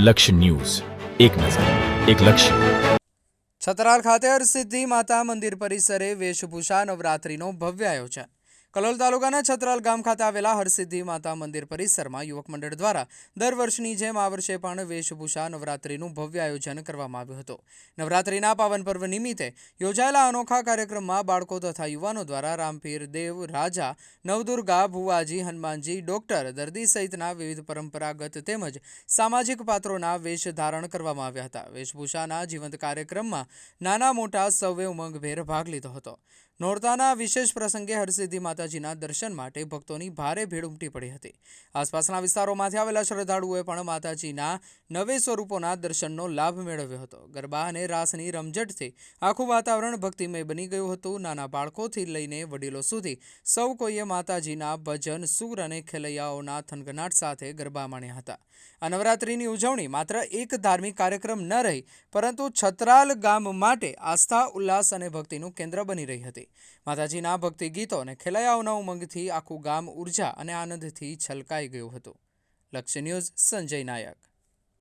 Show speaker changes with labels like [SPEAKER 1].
[SPEAKER 1] લક્ષ્ય ન્યૂઝ, એક નજર, એક લક્ષ્ય.
[SPEAKER 2] છતરાલ ખાતે હરસિદ્ધિ માતા મંદિર પરિસરે વેશભૂષા નવરાત્રીનો ભવ્ય આયોજન. કલોલ તાલુકાના છતરાલ ગામ ખાતે આવેલા હરસિદ્ધિ માતા મંદિર પરિસરમાં યુવક મંડળ દ્વારા દર વર્ષની જેમ આ વર્ષે પણ વેશભૂષા નવરાત્રીનું ભવ્ય આયોજન કરવામાં આવ્યું હતું. નવરાત્રીના પાવન પર્વ નિમિત્તે યોજાયેલા અનોખા કાર્યક્રમમાં બાળકો તથા યુવાનો દ્વારા રામપીર, દેવ, રાજા, નવદુર્ગા, ભુવાજી, હનુમાનજી, ડોક્ટર, દર્દી સહિતના વિવિધ પરંપરાગત તેમજ સામાજિક પાત્રોના વેશ ધારણ કરવામાં આવ્યા હતા. વેશભૂષાના જીવંત કાર્યક્રમમાં નાના મોટા સૌએ ઉમંગભેર ભાગ લીધો હતો. નોરતાના વિશેષ પ્રસંગે હરસિદ્ધિ માતાજીના દર્શન માટે ભક્તોની ભારે ભીડ ઉમટી પડી હતી. આસપાસના વિસ્તારોમાંથી આવેલા શ્રદ્ધાળુઓએ પણ માતાજીના નવે સ્વરૂપોના દર્શનનો લાભ મેળવ્યો હતો. ગરબા અને રાસની રમઝટથી આખું વાતાવરણ ભક્તિમય બની ગયું હતું. નાના બાળકોથી લઈને વડીલો સુધી સૌ કોઈએ માતાજીના ભજન, સૂર અને ખેલૈયાઓના થનગનાટ સાથે ગરબા માણ્યા હતા. આ નવરાત્રિની ઉજવણી માત્ર એક ધાર્મિક કાર્યક્રમ ન રહી, પરંતુ છતરાલ ગામ માટે આસ્થા, ઉલ્લાસ અને ભક્તિનું કેન્દ્ર બની રહી હતી. માતાજીના ભક્તિ ગીતો અને ખેલૈયાઓના ઉમંગથી આખું ગામ ઉર્જા અને આનંદથી છલકાઈ ગયું હતું. લક્ષ્ય ન્યૂઝ, સંજય નાયક.